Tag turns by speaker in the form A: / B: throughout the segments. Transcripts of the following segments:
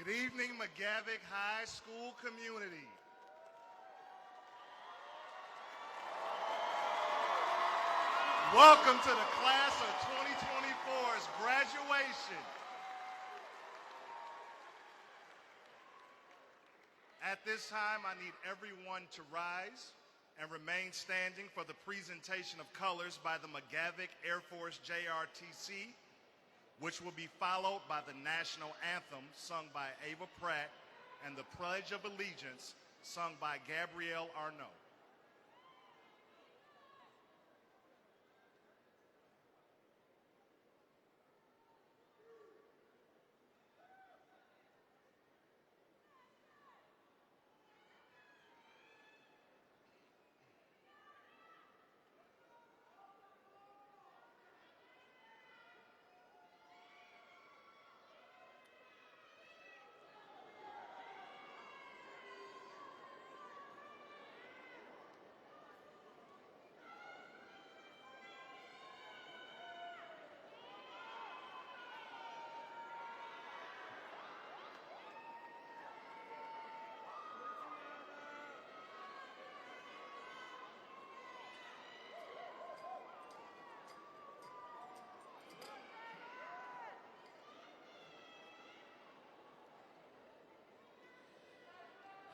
A: Good evening, McGavock High School community. Welcome to the class of 2024's graduation. At this time, I need everyone to rise and remain standing for the presentation of colors by the McGavock Air Force JRTC, which will be followed by the national anthem sung by Ava Pratt and the Pledge of Allegiance sung by Gabrielle Arnault.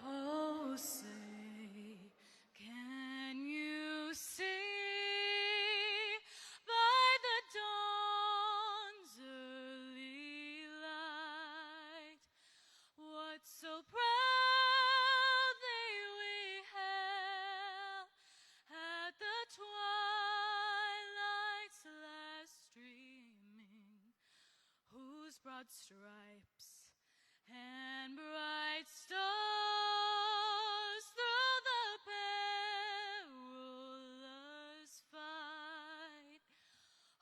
B: Oh, say, can you see by the dawn's early light what so proudly we hailed at the twilight's last streaming, whose broad stripes and bright stars through the perilous fight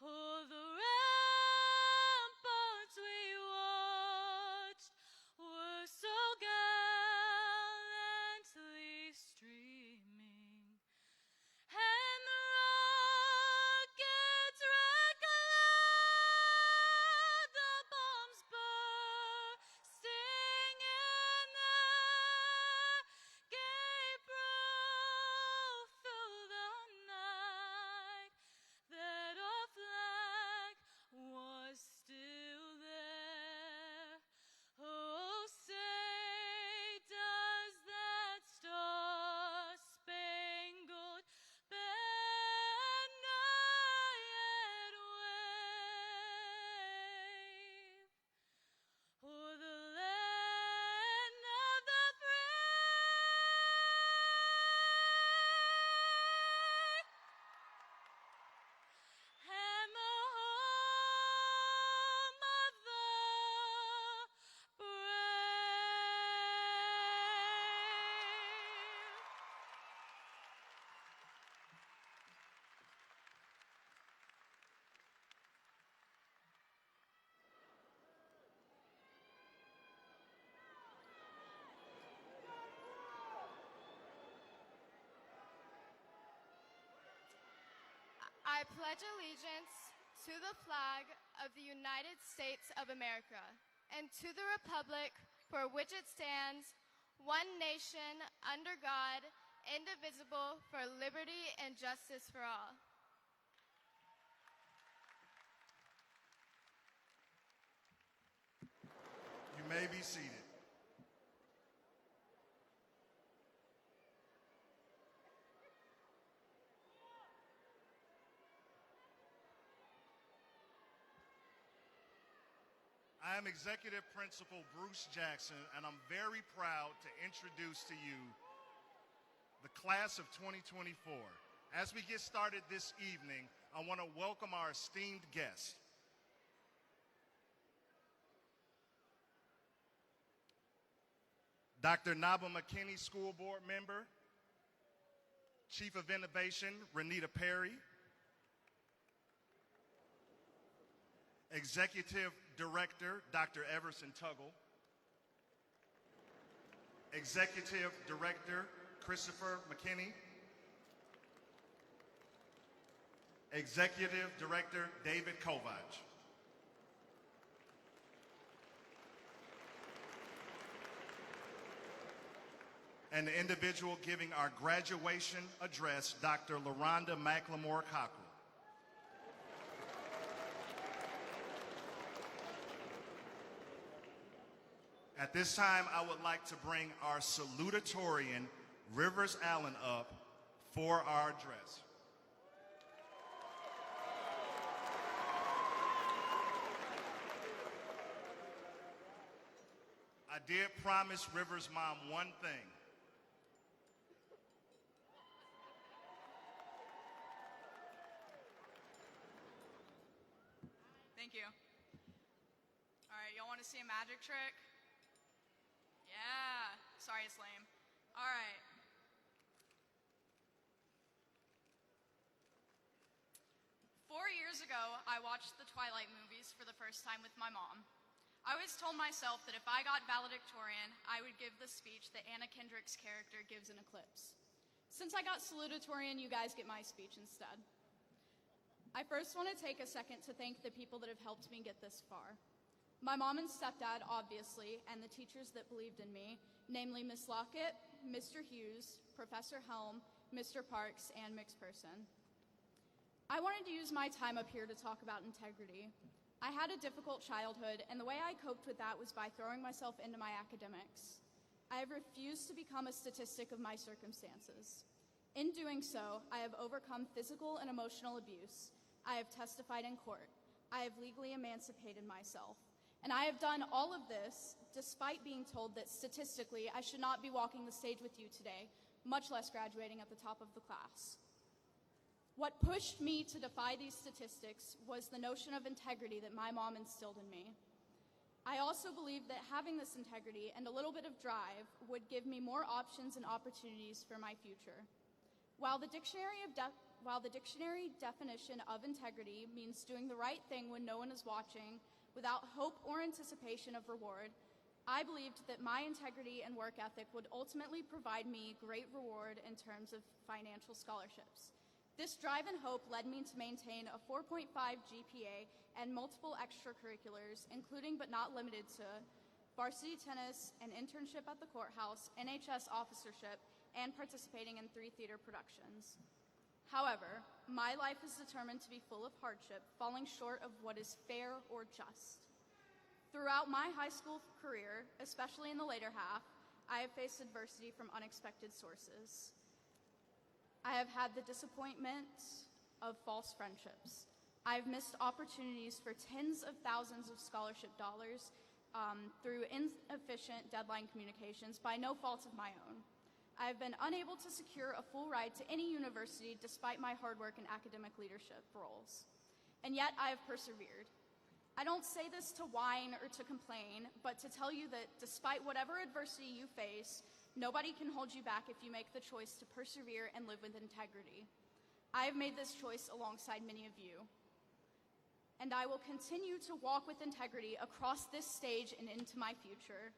B: o'er the ramparts we watched were so gallantly streaming, and the rockets red glare, the bombs bursting in there, gave proof through the night that our flag was still there. Oh, say, does that star-spangled banner yet wave o'er the land of the free and the home of the brave?
C: I pledge allegiance to the flag of the United States of America and to the republic for which it stands, one nation, under God, indivisible, for liberty and justice for all.
A: You may be seated. I am Executive Principal Bruce Jackson, and I'm very proud to introduce to you the class of 2024. As we get started this evening, I want to welcome our esteemed guests. Dr. Naba McKinney, School Board Member, Chief of Innovation, Renita Perry, Executive Director, Dr. Everson Tuggle, Executive Director, Christopher McKinney, Executive Director, David Kovach. and the individual giving our graduation address, Dr. LaRonda McLemore Cockrell. At this time, I would like to bring our salutatorian, Rivers Allen, up for our address. I did promise Rivers' mom one thing.
D: Thank you. All right, y'all want to see a magic trick? Yeah. Sorry, it's lame. All right. Years ago, I watched the Twilight movies for the first time with my mom. I always told myself that if I got valedictorian, I would give the speech that Anna Kendrick's character gives in Eclipse. Since I got salutatorian, you guys get my speech instead. I first want to take a second to thank the people that have helped me get this far. My mom and stepdad, obviously, and the teachers that believed in me, namely Miss Lockett, Mr. Hughes, Professor Helm, Mr. Parks, and McPherson. I wanted to use my time up here to talk about integrity. I had a difficult childhood, and the way I coped with that was by throwing myself into my academics. I have refused to become a statistic of my circumstances. In doing so, I have overcome physical and emotional abuse. I have testified in court. I have legally emancipated myself. And I have done all of this despite being told that statistically I should not be walking the stage with you today, much less graduating at the top of the class. What pushed me to defy these statistics was the notion of integrity that my mom instilled in me. I also believed that having this integrity and a little bit of drive would give me more options and opportunities for my future. While the dictionary definition of integrity means doing the right thing when no one is watching, without hope or anticipation of reward, I believed that my integrity and work ethic would ultimately provide me great reward in terms of financial scholarships. This drive and hope led me to maintain a 4.5 GPA and multiple extracurriculars, including but not limited to varsity tennis, an internship at the courthouse, NHS officership, and participating in 3 theater productions. However, my life is determined to be full of hardship, falling short of what is fair or just. Throughout my high school career, especially in the later half, I have faced adversity from unexpected sources. I have had the disappointment of false friendships. I've missed opportunities for tens of thousands of scholarship dollars through inefficient deadline communications by no fault of my own. I have been unable to secure a full ride to any university despite my hard work in academic leadership roles. And yet I have persevered. I don't say this to whine or to complain, but to tell you that despite whatever adversity you face, nobody can hold you back if you make the choice to persevere and live with integrity. I have made this choice alongside many of you. And I will continue to walk with integrity across this stage and into my future.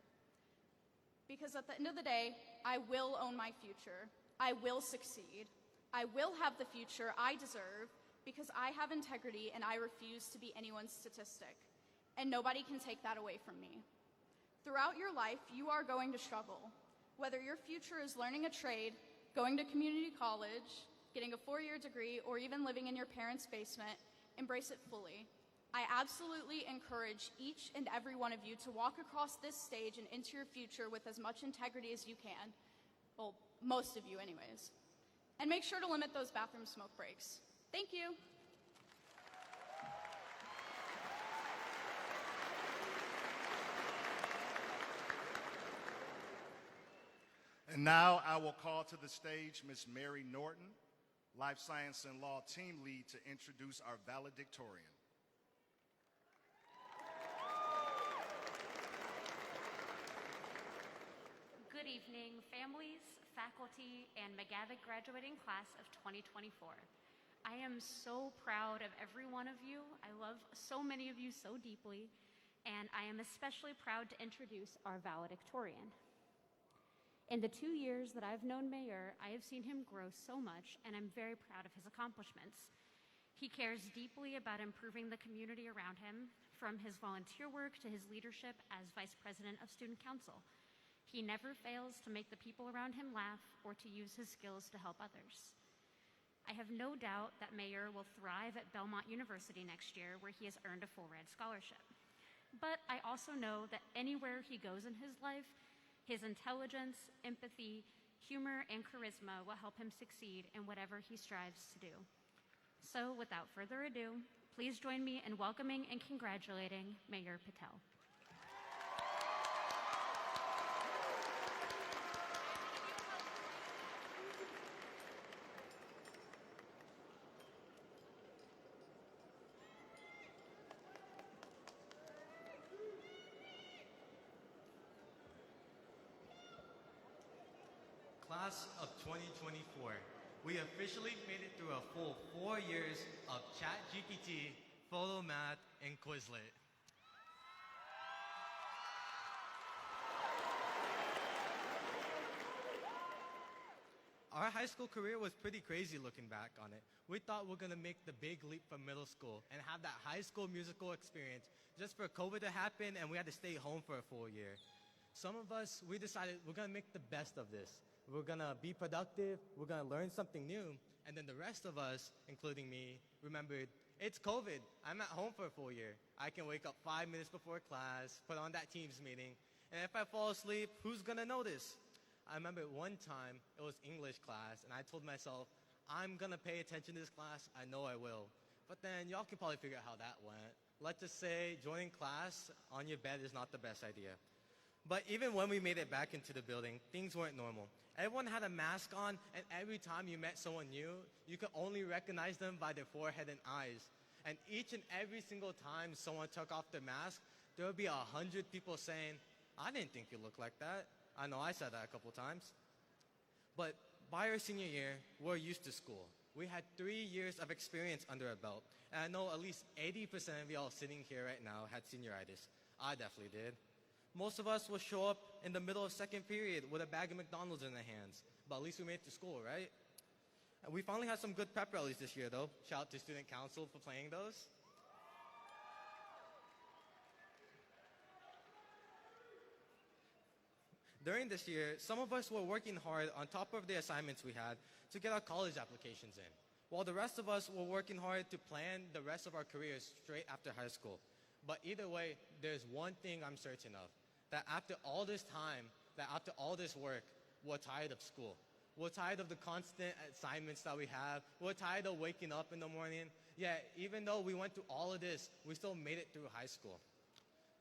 D: Because at the end of the day, I will own my future. I will succeed. I will have the future I deserve because I have integrity and I refuse to be anyone's statistic. And nobody can take that away from me. Throughout your life, you are going to struggle. Whether your future is learning a trade, going to community college, getting a 4-year degree, or even living in your parents' basement, embrace it fully. I absolutely encourage each and every one of you to walk across this stage and into your future with as much integrity as you can. Well, most of you anyways. And make sure to limit those bathroom smoke breaks. Thank you.
A: And now I will call to the stage Ms. Mary Norton, Life Science and Law Team Lead, to introduce our valedictorian.
E: Good evening, families, faculty, and McGavock graduating class of 2024. I am so proud of every one of you. I love so many of you so deeply, and I am especially proud to introduce our valedictorian. In the 2 years that I've known Mayor, I have seen him grow so much, and I'm very proud of his accomplishments. He cares deeply about improving the community around him, from his volunteer work to his leadership as Vice President of Student Council. He never fails to make the people around him laugh or to use his skills to help others. I have no doubt that Mayor will thrive at Belmont University next year, where he has earned a full-ride scholarship. But I also know that anywhere he goes in his life, his intelligence, empathy, humor, and charisma will help him succeed in whatever he strives to do. So, without further ado, please join me in welcoming and congratulating Mayor Patel.
F: Class of 2024, we officially made it through a full 4 years of ChatGPT, PhotoMath, and Quizlet. Our high school career was pretty crazy looking back on it. We thought we're gonna make the big leap from middle school and have that high school musical experience just for COVID to happen and we had to stay home for a full year. Some of us, we decided we're gonna make the best of this. We're gonna be productive, we're gonna learn something new, and then the rest of us, including me, remembered, it's COVID, I'm at home for a full year. I can wake up 5 minutes before class, put on that Teams meeting, and if I fall asleep, who's gonna notice? I remember one time, it was English class, and I told myself, I'm gonna pay attention to this class, I know I will. But then y'all can probably figure out how that went. Let's just say joining class on your bed is not the best idea. But even when we made it back into the building, things weren't normal. Everyone had a mask on, and every time you met someone new, you could only recognize them by their forehead and eyes. And each and every single time someone took off their mask, there would be 100 people saying, I didn't think you looked like that. I know I said that a couple times. But by our senior year, we're used to school. We had 3 years of experience under our belt. And I know at least 80% of y'all sitting here right now had senioritis. I definitely did. Most of us will show up in the middle of second period with a bag of McDonald's in their hands. But at least we made it to school, right? And we finally had some good pep rallies this year, though. Shout out to Student Council for playing those. During this year, some of us were working hard on top of the assignments we had to get our college applications in, while the rest of us were working hard to plan the rest of our careers straight after high school. But either way, there's one thing I'm certain of, that after all this time, that after all this work, we're tired of school. We're tired of the constant assignments that we have. We're tired of waking up in the morning. Yet, even though we went through all of this, we still made it through high school.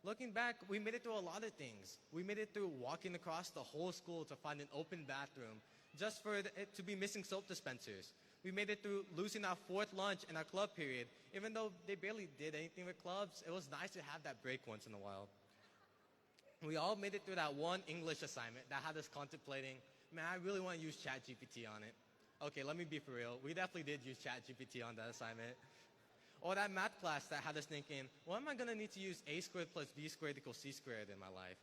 F: Looking back, we made it through a lot of things. We made it through walking across the whole school to find an open bathroom just for it to be missing soap dispensers. We made it through losing our 4th lunch in our club period. Even though they barely did anything with clubs, it was nice to have that break once in a while. We all made it through that one English assignment that had us contemplating, man, I really want to use ChatGPT on it. Okay, let me be for real. We definitely did use ChatGPT on that assignment. Or that math class that had us thinking, what am I going to need to use a squared plus b squared equals c squared in my life?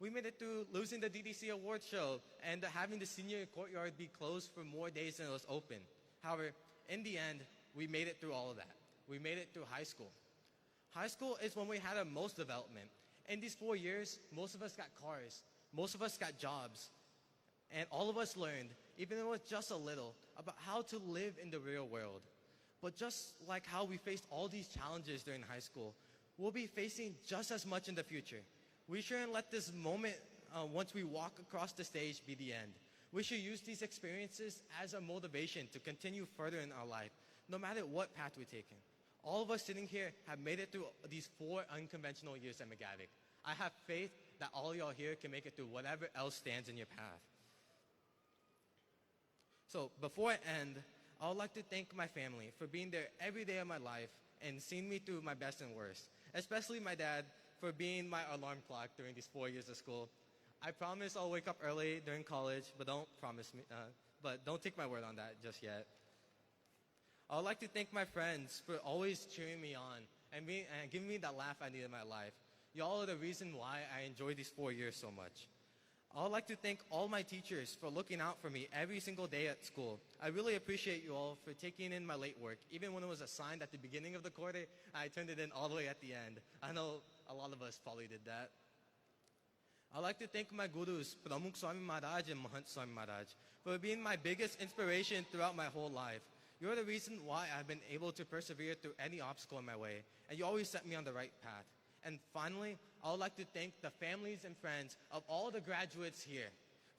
F: We made it through losing the DDC award show and having the senior courtyard be closed for more days than it was open. However, in the end, we made it through all of that. We made it through high school. High school is when we had our most development. In these 4 years, most of us got cars. Most of us got jobs. And all of us learned, even though it was just a little, about how to live in the real world. But just like how we faced all these challenges during high school, we'll be facing just as much in the future. We shouldn't let this moment, once we walk across the stage, be the end. We should use these experiences as a motivation to continue further in our life, no matter what path we're taking. All of us sitting here have made it through these 4 unconventional years at McGavock. I have faith that all y'all here can make it through whatever else stands in your path. So before I end, I would like to thank my family for being there every day of my life and seeing me through my best and worst, especially my dad for being my alarm clock during these 4 years of school. I promise I'll wake up early during college, but don't take my word on that just yet. I would like to thank my friends for always cheering me on and giving me that laugh I need in my life. Y'all are the reason why I enjoy these 4 years so much. I would like to thank all my teachers for looking out for me every single day at school. I really appreciate you all for taking in my late work. Even when it was assigned at the beginning of the quarter, I turned it in all the way at the end. I know a lot of us probably did that. I'd like to thank my gurus, Pramukh Swami Maharaj and Mahant Swami Maharaj, for being my biggest inspiration throughout my whole life. You're the reason why I've been able to persevere through any obstacle in my way, and you always set me on the right path. And finally, I would like to thank the families and friends of all the graduates here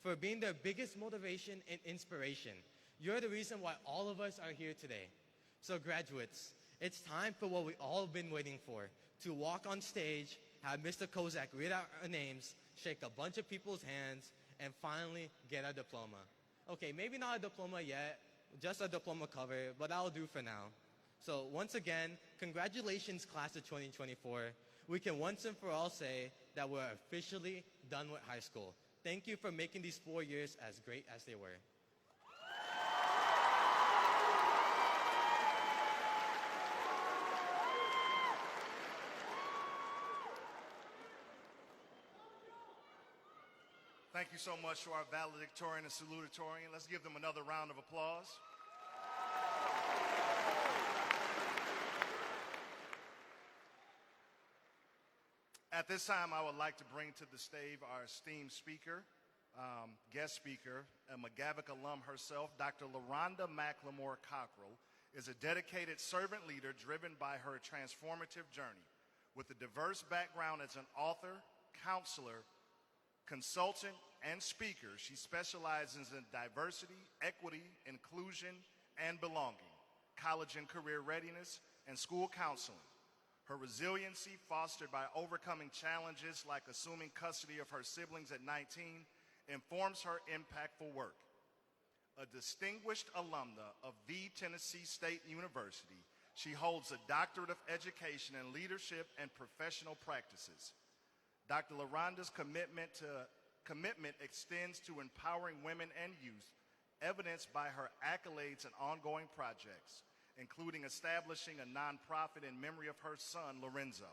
F: for being their biggest motivation and inspiration. You're the reason why all of us are here today. So graduates, it's time for what we all been waiting for, to walk on stage, have Mr. Kozak read out our names, shake a bunch of people's hands, and finally get our diploma. Okay, maybe not a diploma yet, just a diploma cover, but that'll do for now. So once again, congratulations class of 2024. We can once and for all say that we're officially done with high school. Thank you for making these 4 years as great as they were.
A: Thank you so much to our valedictorian and salutatorian. Let's give them another round of applause. At this time, I would like to bring to the stage our esteemed speaker, guest speaker, a McGavock alum herself. Dr. LaRonda McLemore Cockrell is a dedicated servant leader driven by her transformative journey. With a diverse background as an author, counselor, consultant, and speaker, she specializes in diversity, equity, inclusion, and belonging, college and career readiness, and school counseling. Her resiliency, fostered by overcoming challenges like assuming custody of her siblings at 19, informs her impactful work. A distinguished alumna of the Tennessee State University, she holds a doctorate of education in leadership and professional practices. Dr. LaRonda's commitment extends to empowering women and youth, evidenced by her accolades and ongoing projects, including establishing a nonprofit in memory of her son, Lorenzo.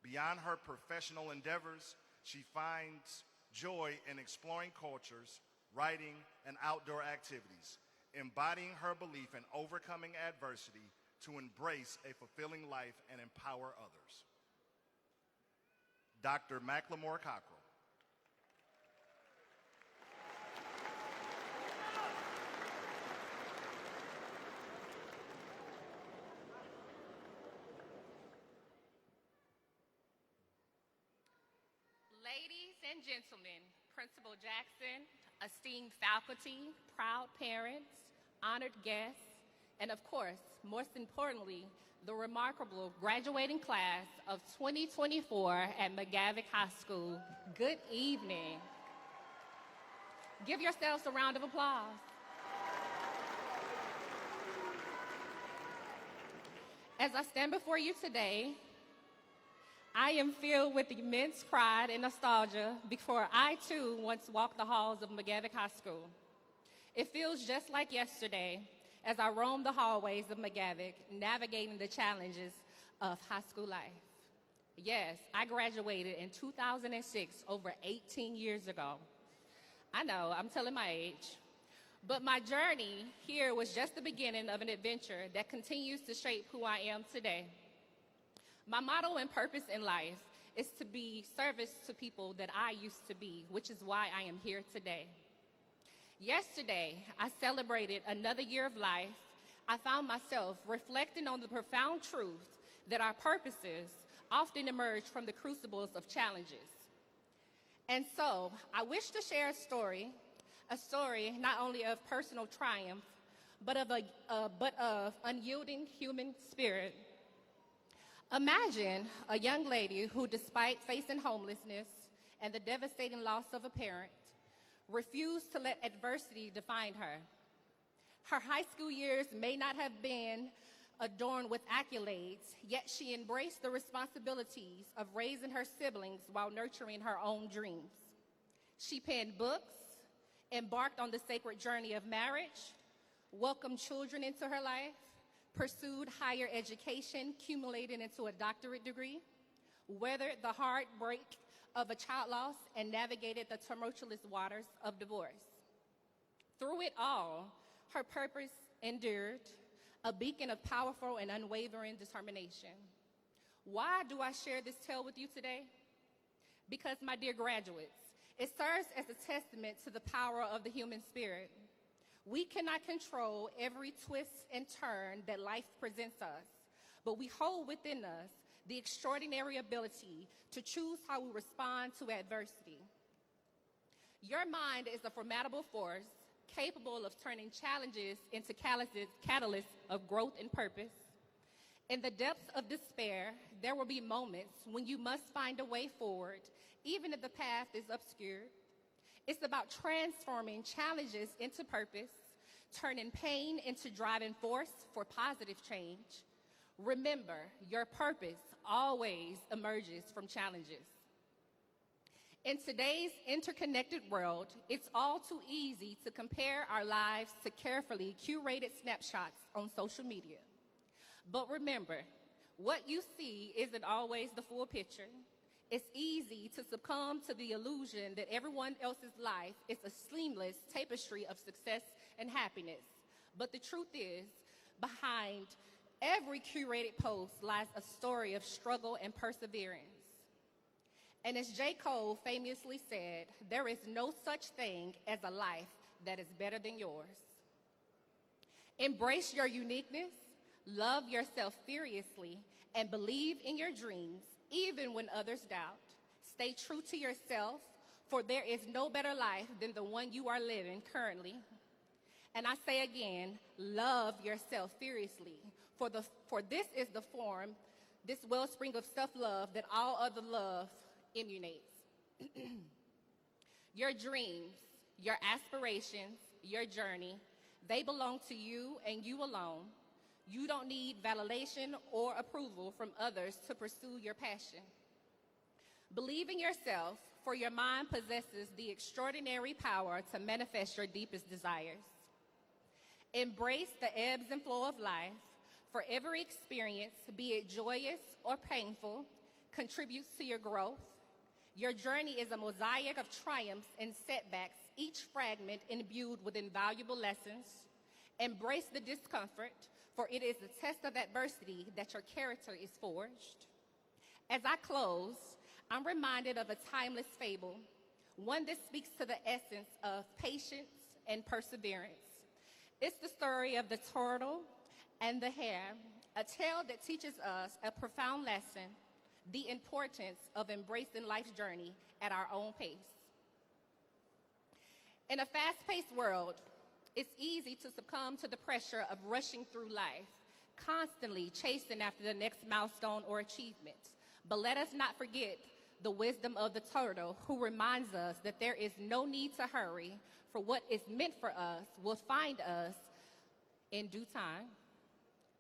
A: Beyond her professional endeavors, she finds joy in exploring cultures, writing, and outdoor activities, embodying her belief in overcoming adversity to embrace a fulfilling life and empower others. Dr. McLemore Cockrell.
G: Ladies and gentlemen, Principal Jackson, esteemed faculty, proud parents, honored guests, and of course, most importantly, the remarkable graduating class of 2024 at McGavock High School, good evening. Give yourselves a round of applause. As I stand before you today, I am filled with immense pride and nostalgia before I too once walked the halls of McGavock High School. It feels just like yesterday as I roam the hallways of McGavock, navigating the challenges of high school life. Yes, I graduated in 2006, over 18 years ago. I know, I'm telling my age. But my journey here was just the beginning of an adventure that continues to shape who I am today. My motto and purpose in life is to be service to people that I used to be, which is why I am here today. Yesterday, I celebrated another year of life. I found myself reflecting on the profound truth that our purposes often emerge from the crucibles of challenges. And so, I wish to share a story not only of personal triumph, but of unyielding human spirit. Imagine a young lady who, despite facing homelessness and the devastating loss of a parent, refused to let adversity define her. Her high school years may not have been adorned with accolades, yet she embraced the responsibilities of raising her siblings while nurturing her own dreams. She penned books, embarked on the sacred journey of marriage, welcomed children into her life, pursued higher education, accumulating into a doctorate degree, weathered the heartbreak of a child loss, and navigated the tumultuous waters of divorce. Through it all, her purpose endured, a beacon of powerful and unwavering determination. Why do I share this tale with you today? Because, my dear graduates, it serves as a testament to the power of the human spirit. We cannot control every twist and turn that life presents us, but we hold within us the extraordinary ability to choose how we respond to adversity. Your mind is a formidable force capable of turning challenges into catalysts of growth and purpose. In the depths of despair, there will be moments when you must find a way forward, even if the path is obscure. It's about transforming challenges into purpose, turning pain into driving force for positive change. Remember, your purpose always emerges from challenges. In today's interconnected world, it's all too easy to compare our lives to carefully curated snapshots on social media. But remember, what you see isn't always the full picture. It's easy to succumb to the illusion that everyone else's life is a seamless tapestry of success and happiness. But the truth is, behind every curated post lies a story of struggle and perseverance. And as J. Cole famously said, there is no such thing as a life that is better than yours. Embrace your uniqueness, love yourself furiously, and believe in your dreams, even when others doubt. Stay true to yourself, for there is no better life than the one you are living currently. And I say again, love yourself furiously, for this is the form, this wellspring of self-love that all other love emanates. Your dreams, your aspirations, your journey, they belong to you and you alone. You don't need validation or approval from others to pursue your passion. Believe in yourself, for your mind possesses the extraordinary power to manifest your deepest desires. Embrace the ebbs and flow of life, for every experience, be it joyous or painful, contributes to your growth. Your journey is a mosaic of triumphs and setbacks, each fragment imbued with invaluable lessons. Embrace the discomfort, for it is the test of adversity that your character is forged. As I close, I'm reminded of a timeless fable, one that speaks to the essence of patience and perseverance. It's the story of the turtle and the hare, a tale that teaches us a profound lesson, the importance of embracing life's journey at our own pace. In a fast-paced world, it's easy to succumb to the pressure of rushing through life, constantly chasing after the next milestone or achievement. But let us not forget the wisdom of the turtle, who reminds us that there is no need to hurry, for what is meant for us will find us in due time.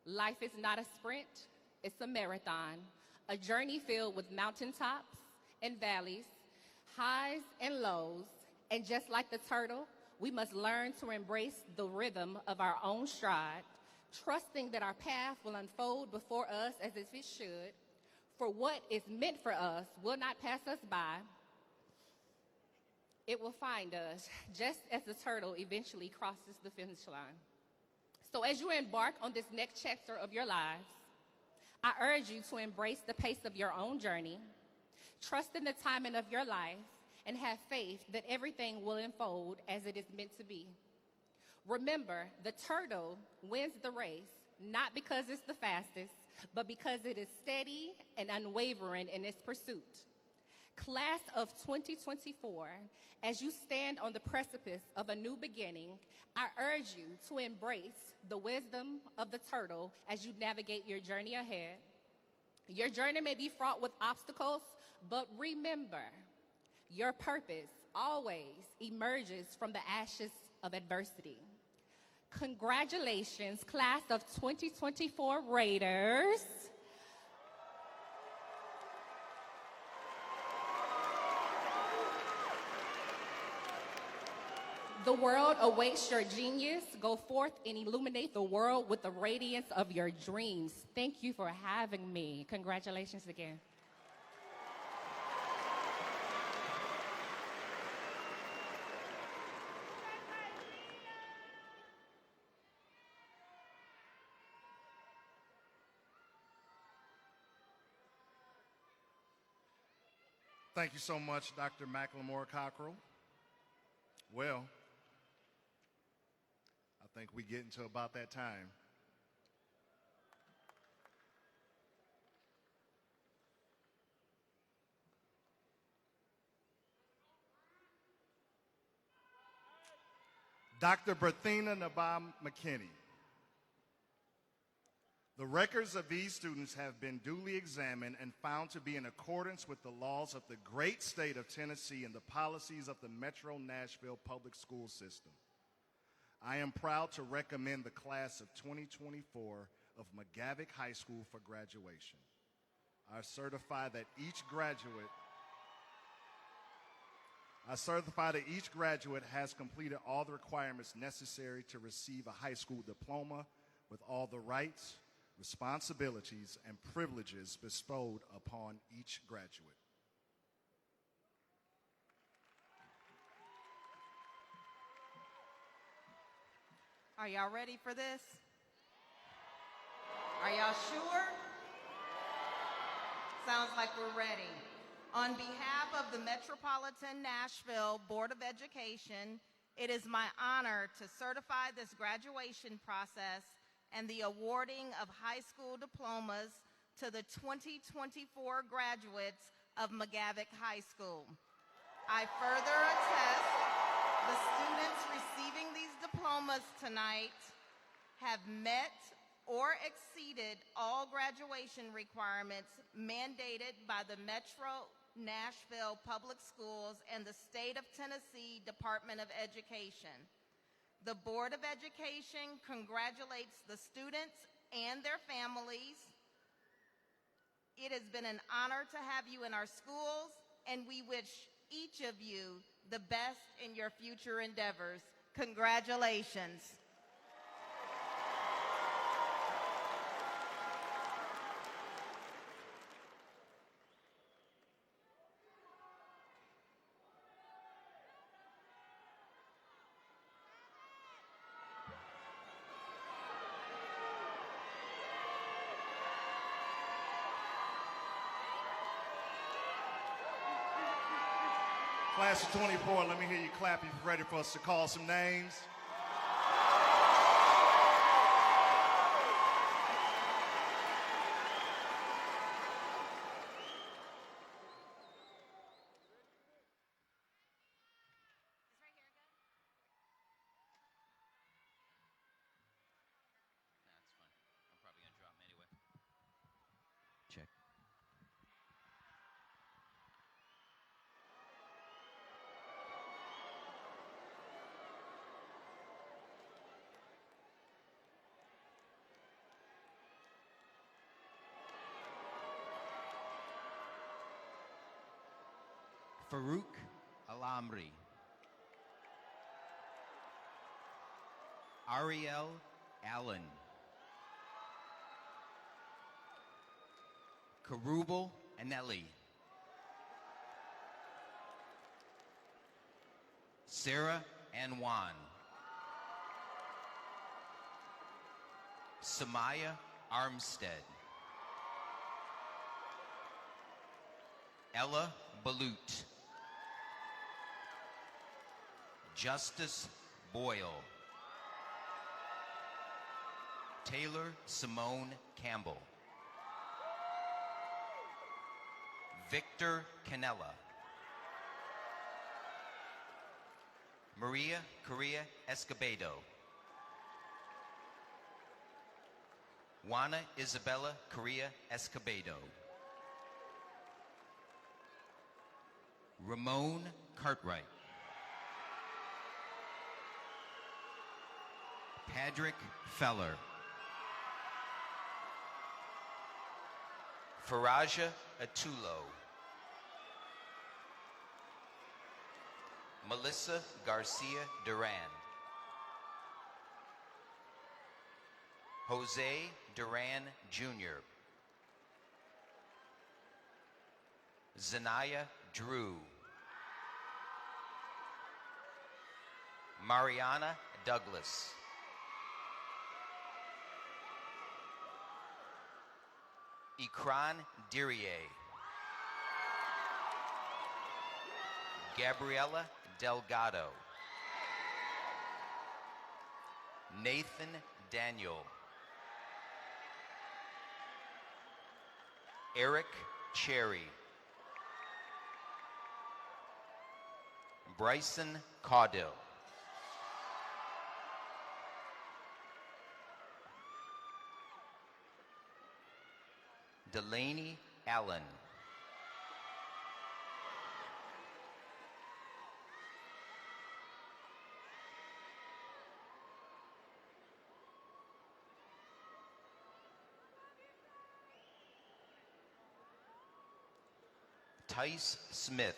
G: Life is not a sprint, it's a marathon, a journey filled with mountaintops and valleys, highs and lows, and just like the turtle, we must learn to embrace the rhythm of our own stride, trusting that our path will unfold before us as if it should, for what is meant for us will not pass us by. It will find us, just as the turtle eventually crosses the finish line. So as you embark on this next chapter of your lives, I urge you to embrace the pace of your own journey, trust in the timing of your life, and have faith that everything will unfold as it is meant to be. Remember, the turtle wins the race, not because it's the fastest, but because it is steady and unwavering in its pursuit. Class of 2024, as you stand on the precipice of a new beginning, I urge you to embrace the wisdom of the turtle as you navigate your journey ahead. Your journey may be fraught with obstacles, but remember, your purpose always emerges from the ashes of adversity. Congratulations, class of 2024 Raiders. The world awaits your genius. Go forth and illuminate the world with the radiance of your dreams. Thank you for having me. Congratulations again.
A: Thank you so much, Dr. McLemore Cockrell. Well, I think we get into about that time. Dr. Berthena Nabam McKinney. The records of these students have been duly examined and found to be in accordance with the laws of the great state of Tennessee and the policies of the Metro Nashville public school system. I am proud to recommend the class of 2024 of McGavock High School for graduation. I certify that each graduate has completed all the requirements necessary to receive a high school diploma with all the rights, responsibilities, and privileges bestowed upon each graduate.
H: Are y'all ready for this? Are y'all sure? Sounds like we're ready. On behalf of the Metropolitan Nashville Board of Education, it is my honor to certify this graduation process and the awarding of high school diplomas to the 2024 graduates of McGavock High School. I further attest the students receiving these diplomas tonight have met or exceeded all graduation requirements mandated by the Metro Nashville Public Schools and the State of Tennessee Department of Education. The Board of Education congratulates the students and their families. It has been an honor to have you in our schools, and we wish each of you the best in your future endeavors. Congratulations.
A: Class of 24, let me hear you clap if you're ready for us to call some names.
I: That's fine. I'm probably going to drop them anyway. Check. Farouk Alamri. Ariel Allen. Karubal Anelli. Sarah Anwan. Samaya Armstead. Ella Balut. Justice Boyle. Taylor Simone Campbell. Victor Canella. Maria Correa Escobedo. Juana Isabella Correa Escobedo. Ramon Cartwright. Patrick Feller. Faraja Atulo. Melissa Garcia Duran. Jose Duran Jr. Zanaya Drew. Mariana Douglas. Ikran Diriye. Gabriela Delgado. Nathan Daniel. Eric Cherry. Bryson Caudill. Delaney Allen. Tice Smith.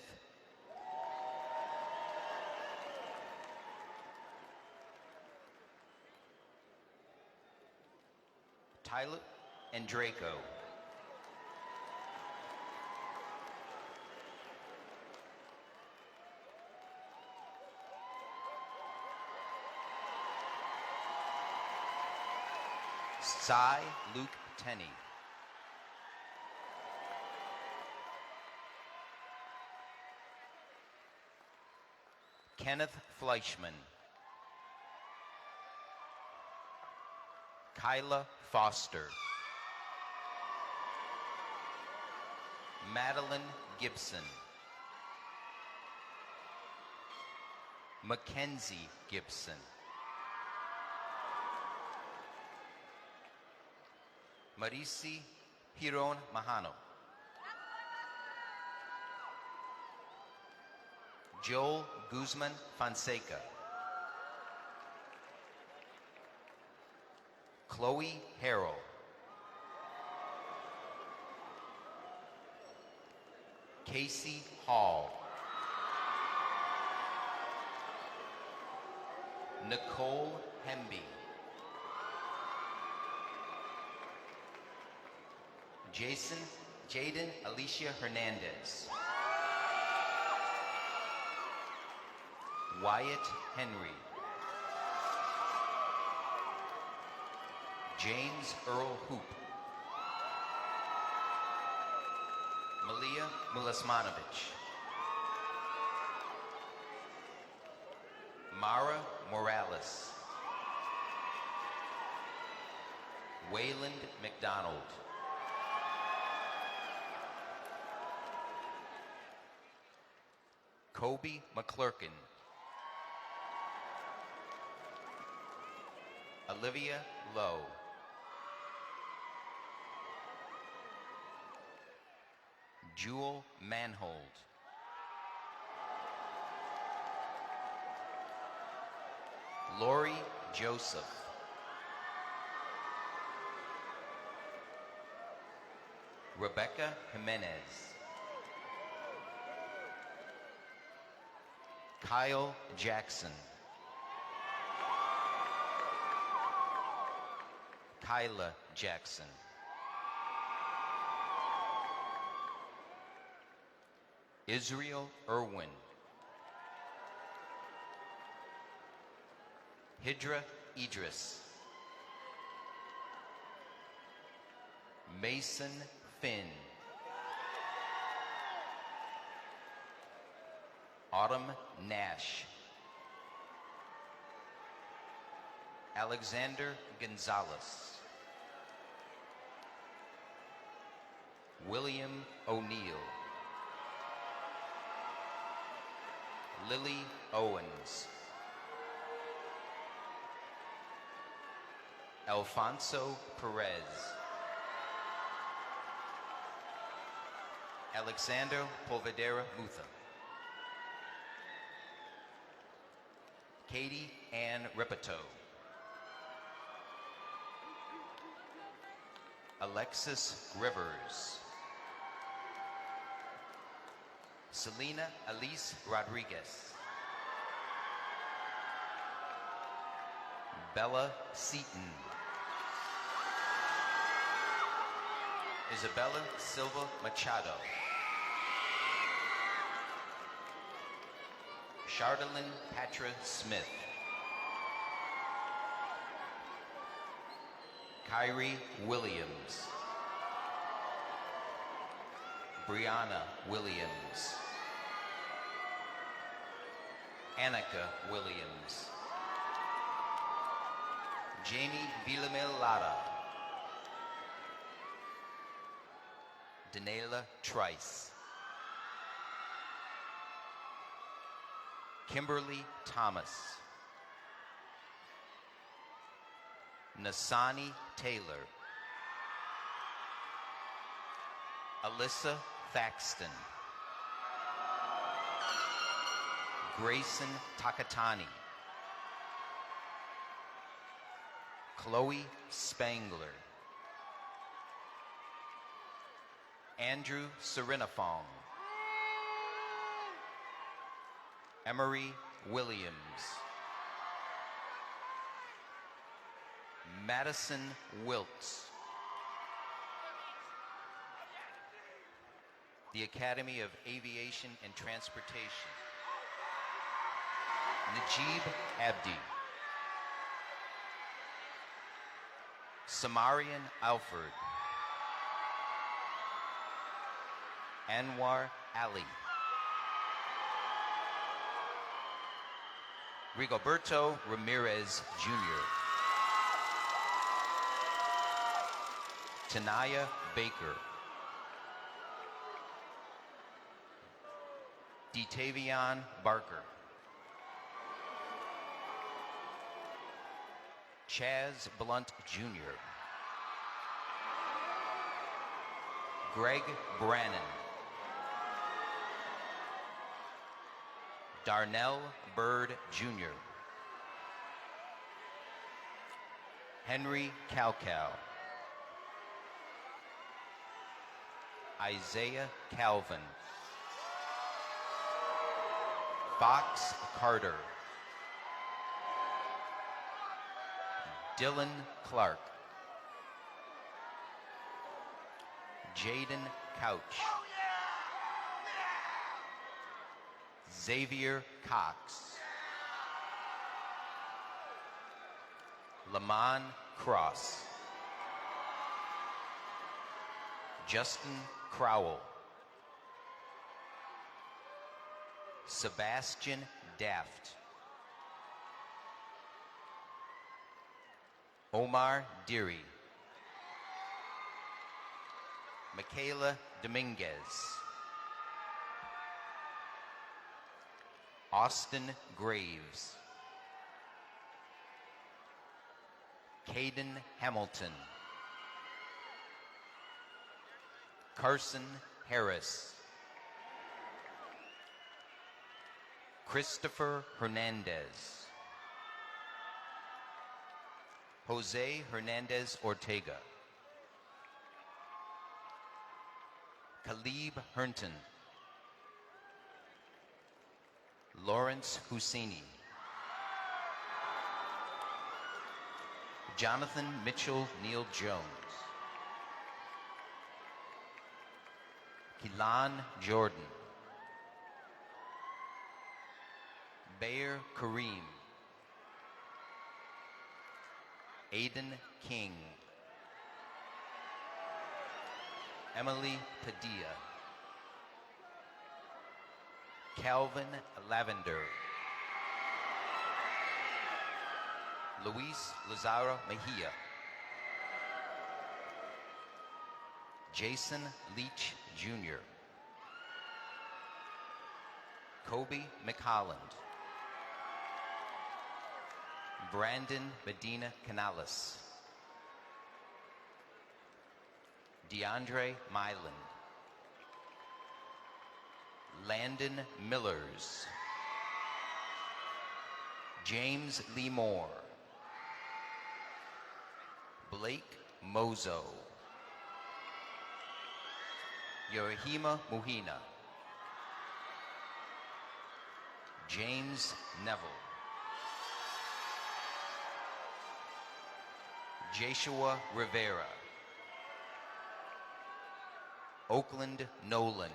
I: Tyler and Draco. Cy Luke Tenney. Kenneth Fleischman. Kyla Foster. Madeline Gibson. Mackenzie Gibson. Marisi Hiron Mahano. Joel Guzman Fonseca. Chloe Harrell. Casey Hall. Nicole Hemby. Jaden Alicia Hernandez. Wyatt Henry. James Earl Hoop. Malia Milasmanovich. Mara Morales. Wayland McDonald. Kobe McClurkin. Olivia Lowe. Jewel Manhold. Lori Joseph. Rebecca Jimenez. Kyle Jackson. Kyla Jackson. Israel Irwin. Hidra Idris. Mason Finn. Autumn Nash. Alexander Gonzalez. William O'Neill. Lily Owens. Alfonso Perez. Alexander Polvedera Mutha. Katie Ann Repito. Alexis Rivers. Selena Elise Rodriguez. Bella Seaton. Isabella Silva Machado. Chardalyn Patra Smith. Kyrie Williams. Brianna Williams. Annika Williams. Jamie Villamil Lara. Danela Trice. Kimberly Thomas. Nasani Taylor. Alyssa Thaxton. Grayson Takatani. Chloe Spangler. Andrew Serenafong. Emery Williams. Madison Wiltz. The Academy of Aviation and Transportation. Najib Abdi. Samarian Alford. Anwar Ali. Rigoberto Ramirez Jr. Tanaya Baker. Detavion Barker. Chaz Blunt Jr. Greg Brannon. Darnell Bird Jr. Henry Calcal. Isaiah Calvin. Fox Carter. Dylan Clark. Jaden Couch. Xavier Cox. Lamont Cross. Justin Crowell. Sebastian Daft. Omar Deary. Michaela Dominguez. Austin Graves. Caden Hamilton. Carson Harris. Christopher Hernandez. Jose Hernandez Ortega. Khalib Herndon. Lawrence Husseini. Jonathan Mitchell Neal Jones. Keelan Jordan. Bayer Kareem. Aiden King. Emily Padilla. Calvin Lavender. Luis Lazaro Mejia. Jason Leach Jr. Kobe McHolland. Brandon Medina Canales. DeAndre Myland. Landon Millers. James Lee Moore. Blake Mozo. Yorihima Muhina. James Neville. Joshua Rivera. Oakland Nolan.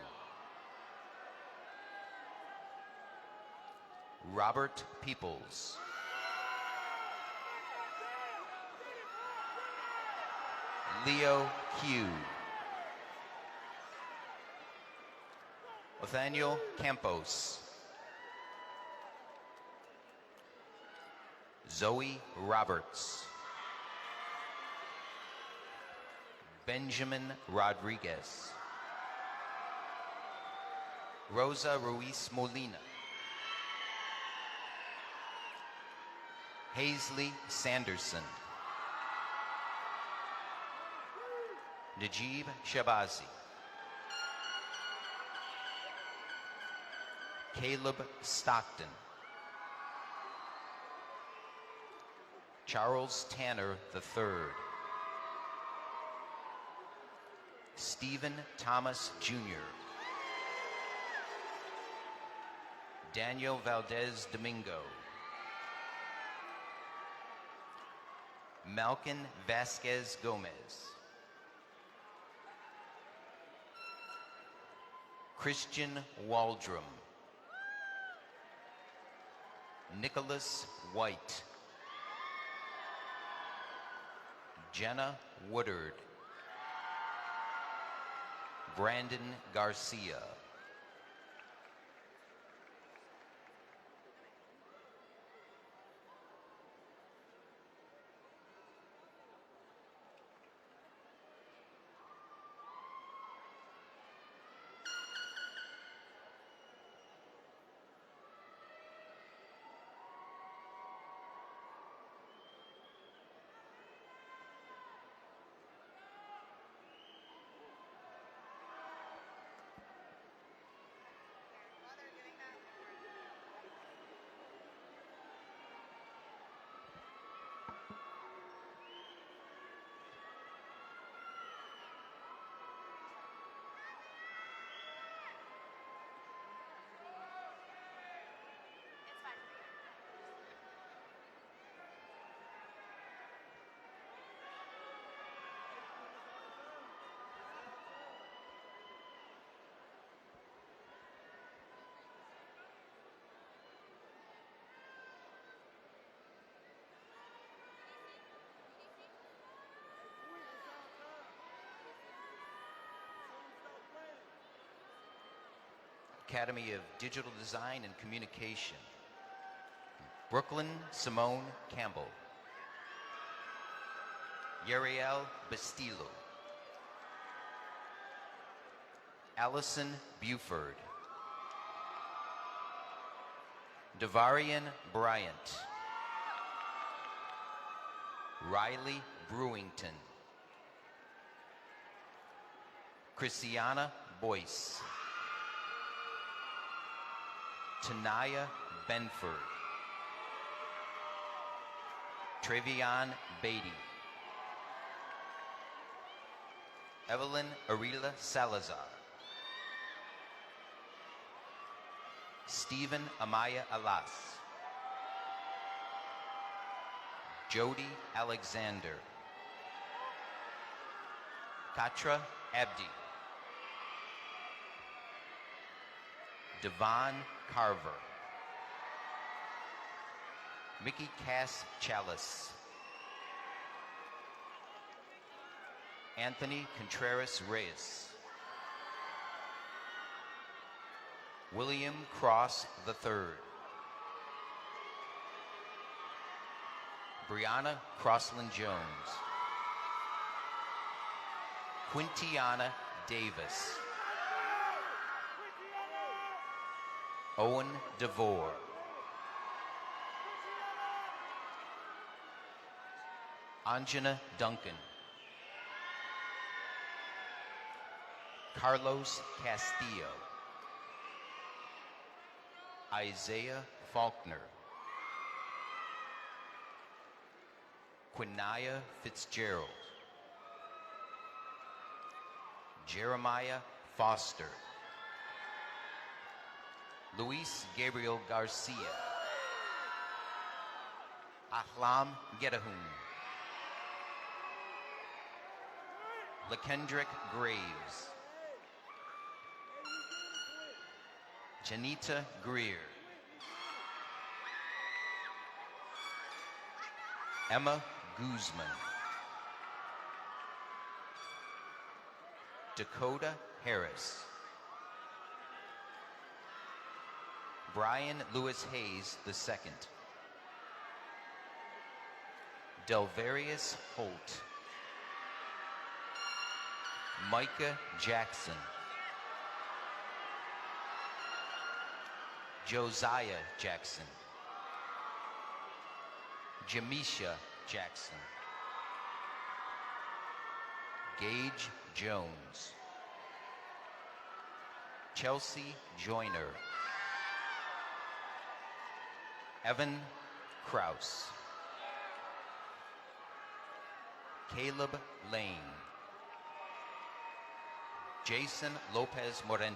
I: Robert Peoples. Leo Hugh. Nathaniel Campos. Zoe Roberts. Benjamin Rodriguez. Rosa Ruiz Molina. Hazley Sanderson. Najib Shabazi. Caleb Stockton. Charles Tanner III. Stephen Thomas Jr. Daniel Valdez Domingo. Malkin Vasquez Gomez. Christian Waldrum. Nicholas White. Jenna Woodard. Brandon Garcia. Academy of Digital Design and Communication. Brooklyn Simone Campbell. Yariel Bastillo. Allison Buford. Devarian Bryant. Riley Brewington. Christiana Boyce. Tanaya Benford. Trevion Beatty. Evelyn Arila Salazar. Stephen Amaya Alas. Jody Alexander. Katra Abdi. Devon Carver. Mickey Cass Chalice. Anthony Contreras Reyes. William Cross III. Brianna Crossland Jones. Quintiana Davis. Owen DeVore. Anjana Duncan. Carlos Castillo. Isaiah Faulkner. Quinaya Fitzgerald. Jeremiah Foster. Luis Gabriel Garcia. Ahlam Gedahun. LaKendrick Graves. Janita Greer. Emma Guzman. Dakota Harris. Brian Lewis Hayes II. Delvarius Holt, Micah Jackson, Josiah Jackson, Jamisha Jackson, Gage Jones, Chelsea Joyner, Evan Kraus, Caleb Lane, Jason Lopez Morente,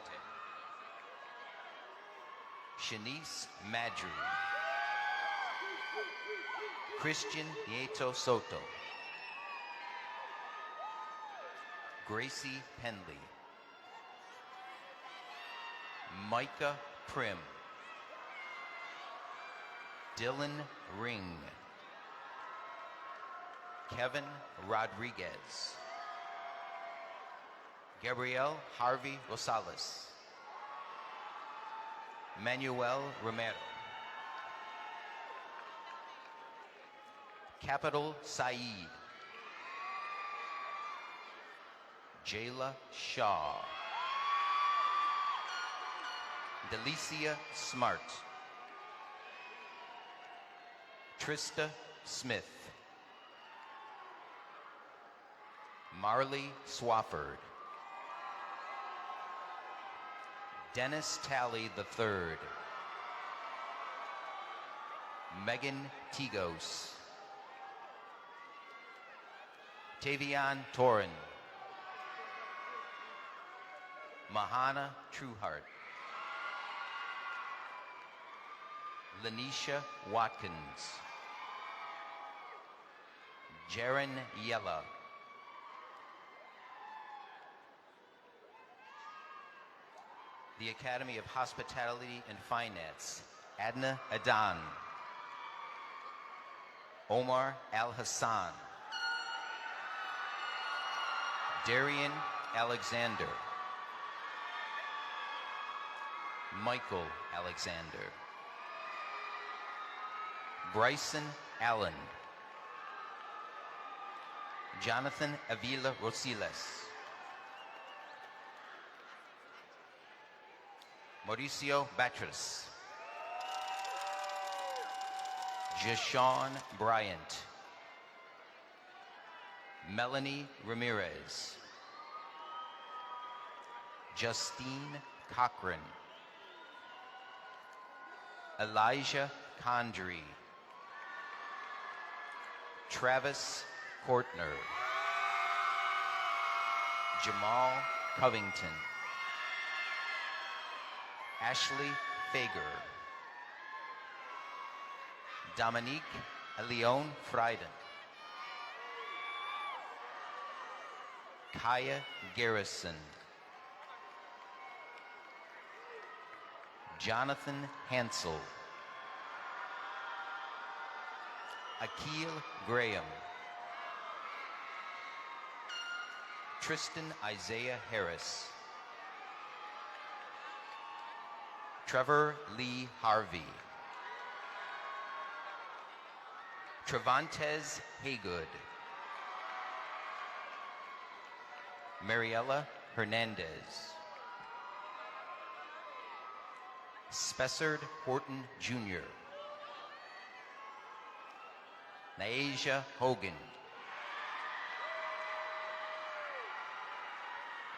I: Shanice Madry, Christian Nieto Soto, Gracie Penley, Micah Prim, Dylan Ring, Kevin Rodriguez, Gabrielle Harvey Rosales, Manuel Romero, Capital Saeed, Jayla Shaw, Delicia Smart, Trista Smith, Marley Swafford, Dennis Talley III, Megan Tigos, Tavion Torin, Mahana Trueheart, Lanisha Watkins, Jaron Yella, the Academy of Hospitality and Finance, Adna Adan, Omar Al-Hassan, Darian Alexander, Michael Alexander, Bryson Allen, Jonathan Avila Rosiles, Mauricio Batras, Jashawn Bryant, Melanie Ramirez, Justine Cochran, Elijah Condry, Travis Kortner, Jamal Covington, Ashley Fager, Dominique Leon Frieden, Kaya Garrison, Jonathan Hansel, Akil Graham, Tristan Isaiah Harris, Trevor Lee Harvey, Trevantes Haygood, Mariella Hernandez, Spessard Horton Jr., Naisha Hogan,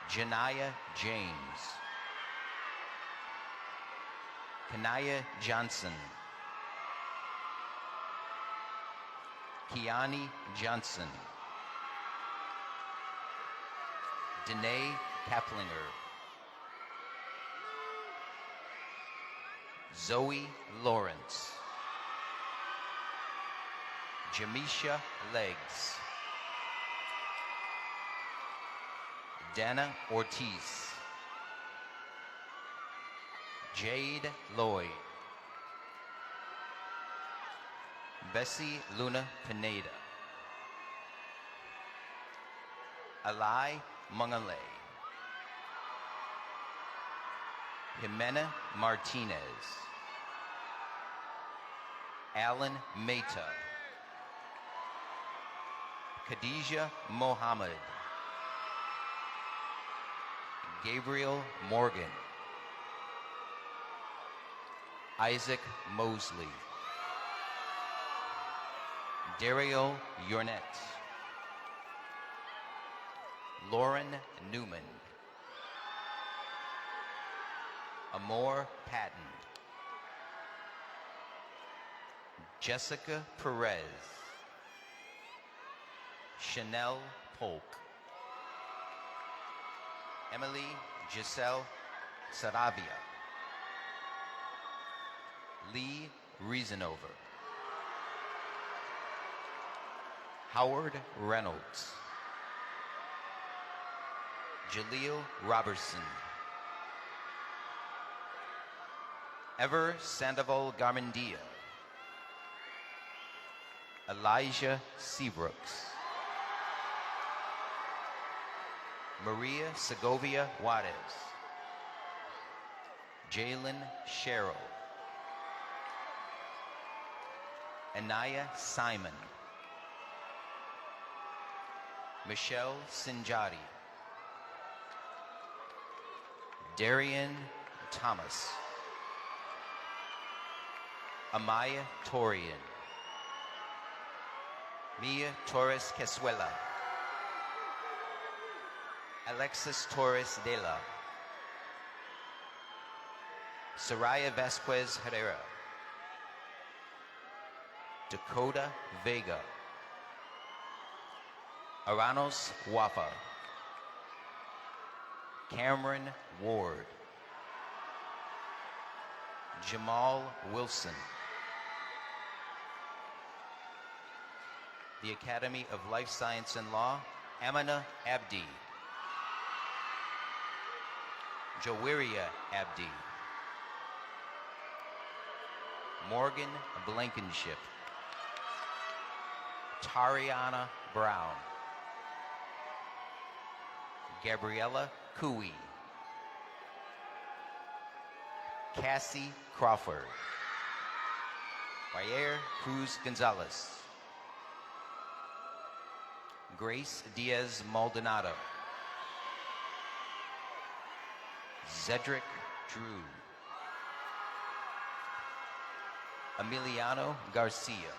I: Janaya James, Kanaya Johnson, Kiani Johnson, Danae Kaplinger, Zoe Lawrence, Jamisha Legs, Dana Ortiz, Jade Lloyd, Bessie Luna Pineda, Alai Mangale, Jimena Martinez, Alan Meta, Khadija Mohammed, Gabriel Morgan, Isaac Mosley, Dario Yornet, Lauren Newman, Amor Patton, Jessica Perez, Chanel Polk, Emily Giselle Saravia, Lee Reasonover, Howard Reynolds, Jaleel Robertson, Ever Sandoval Garmendia, Elijah Seabrooks, Maria Segovia Juarez, Jalen Sherrill, Anaya Simon, Michelle Sinjari, Darian Thomas, Amaya Torian, Mia Torres Quesuela, Alexis Torres Dela, Soraya Vasquez Herrera, Dakota Vega, Aranos Wafa, Cameron Ward, Jamal Wilson, the Academy of Life Science and Law, Amina Abdi, Jawiria Abdi, Morgan Blankenship, Tariana Brown, Gabriella Cooey, Cassie Crawford, Jair Cruz Gonzalez, Grace Diaz Maldonado, Zedric Drew, Emiliano Garcia,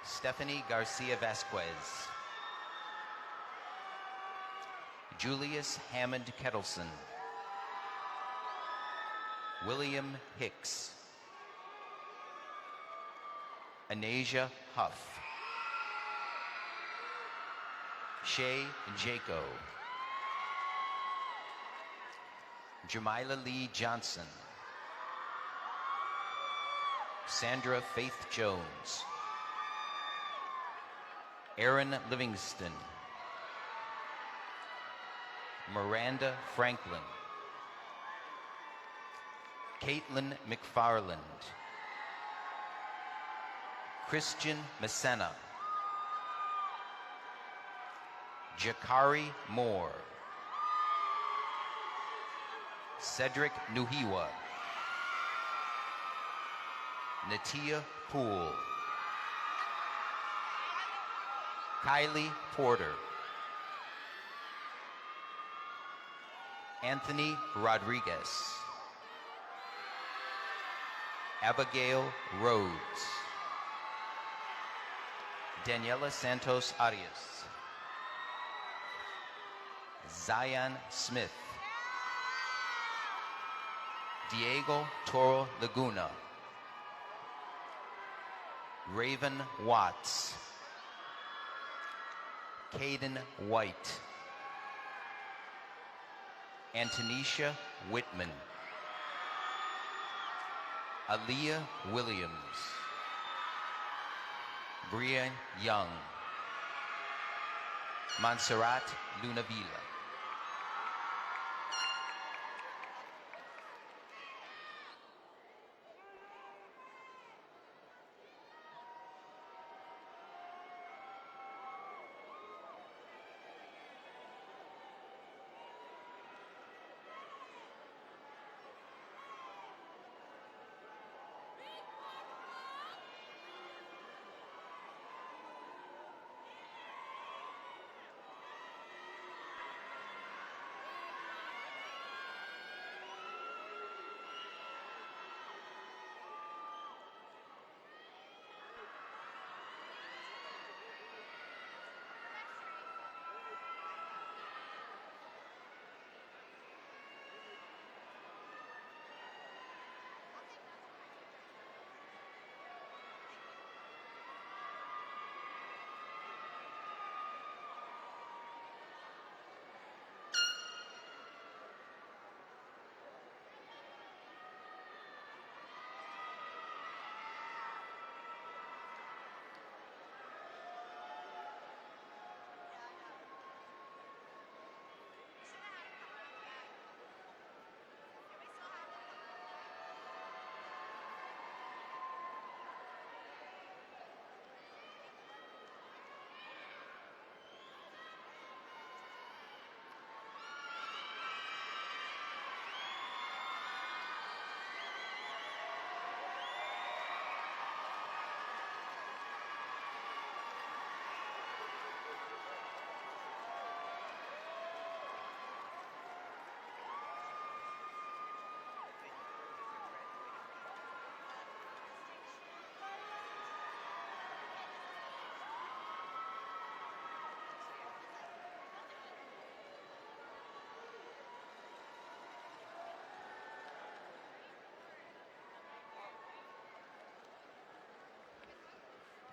I: Stephanie Garcia Vasquez, Julius Hammond Kettleson, William Hicks, Anasia Huff, Shay Jaco, Jamila Lee Johnson, Sandra Faith Jones, Aaron Livingston, Miranda Franklin, Caitlin McFarland, Christian Messena, Jakari Moore, Cedric Nuhiwa, Natia Poole, Kylie Porter, Anthony Rodriguez, Abigail Rhodes, Daniela Santos Arias, Zion Smith, Diego Toro Laguna, Raven Watts, Caden White, Antonisha Whitman, Aaliyah Williams, Brian Young, Montserrat Lunavilla.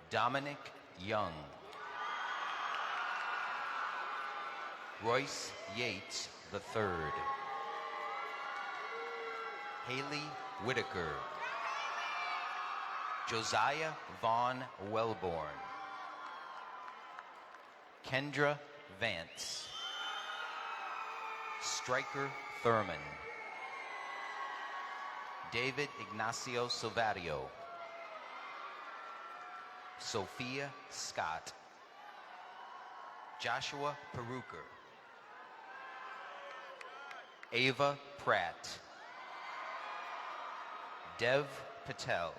I: Dominic Young. Royce Yates III. Haley Whitaker. Josiah Vaughn Wellborn. Kendra Vance. Stryker Thurman. David Ignacio Silvario. Sophia Scott. Joshua Peruker. Ava Pratt. Dev Patel.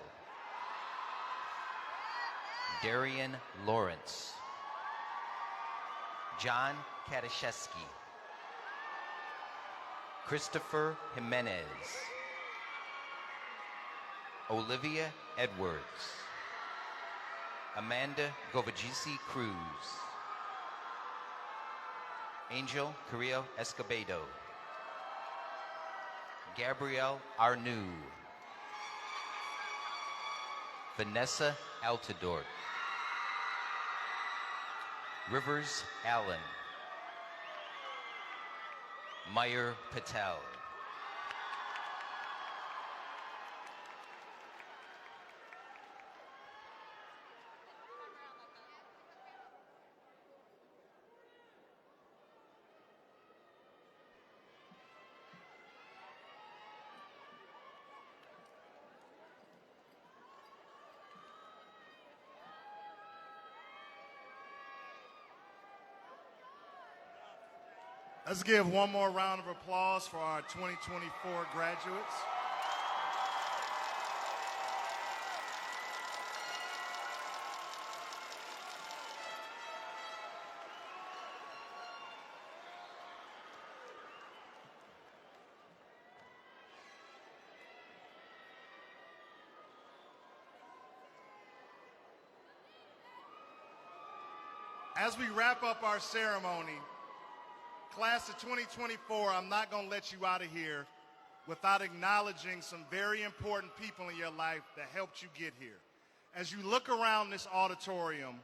I: Darian Lawrence. John Katashewski. Christopher Jimenez. Olivia Edwards. Amanda Govagisi Cruz. Angel Carrillo Escobedo. Gabrielle Arnoux. Vanessa Altidore. Rivers Allen. Meyer Patel.
A: Let's give one more round of applause for our 2024 graduates. As we wrap up our ceremony, Class of 2024, I'm not going to let you out of here without acknowledging some very important people in your life that helped you get here. As you look around this auditorium,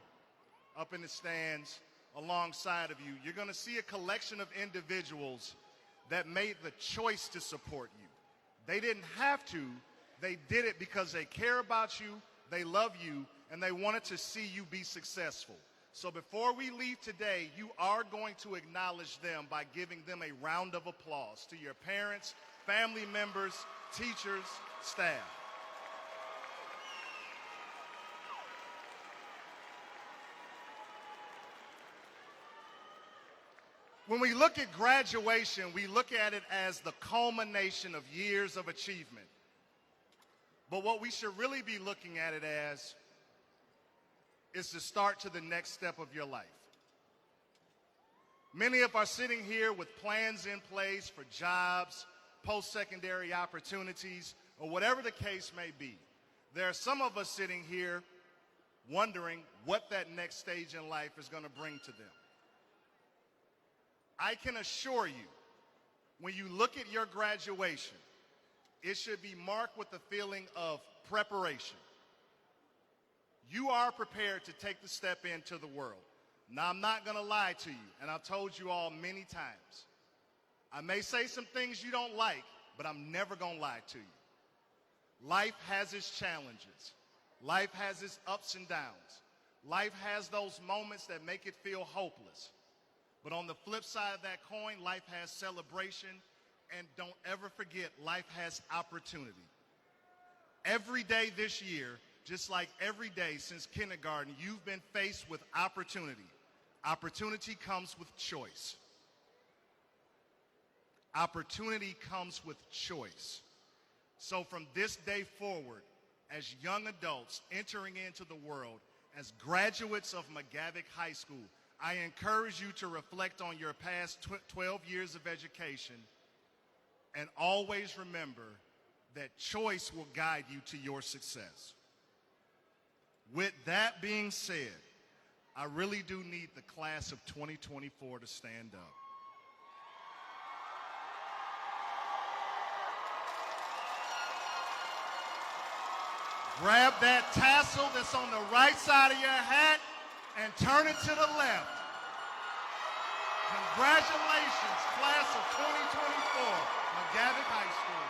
A: up in the stands alongside of you, you're going to see a collection of individuals that made the choice to support you. They didn't have to. They did it because they care about you, they love you, and they wanted to see you be successful. So before we leave today, you are going to acknowledge them by giving them a round of applause to your parents, family members, teachers, staff. When we look at graduation, we look at it as the culmination of years of achievement. But what we should really be looking at it as is the start to the next step of your life. Many of us are sitting here with plans in place for jobs, post-secondary opportunities, or whatever the case may be. There are some of us sitting here wondering what that next stage in life is going to bring to them. I can assure you, when you look at your graduation, it should be marked with the feeling of preparation. You are prepared to take the step into the world. Now, I'm not going to lie to you, and I've told you all many times. I may say some things you don't like, but I'm never going to lie to you. Life has its challenges. Life has its ups and downs. Life has those moments that make it feel hopeless. But on the flip side of that coin, life has celebration, and don't ever forget, life has opportunity. Every day this year, just like every day since kindergarten, you've been faced with opportunity. Opportunity comes with choice. Opportunity comes with choice. So from this day forward, as young adults entering into the world, as graduates of McGavock High School, I encourage you to reflect on your past 12 years of education and always remember that choice will guide you to your success. With that being said, I really do need the class of 2024 to stand up. Grab that tassel that's on the right side of your hat and turn it to the left. Congratulations, class of 2024, McGavock High School.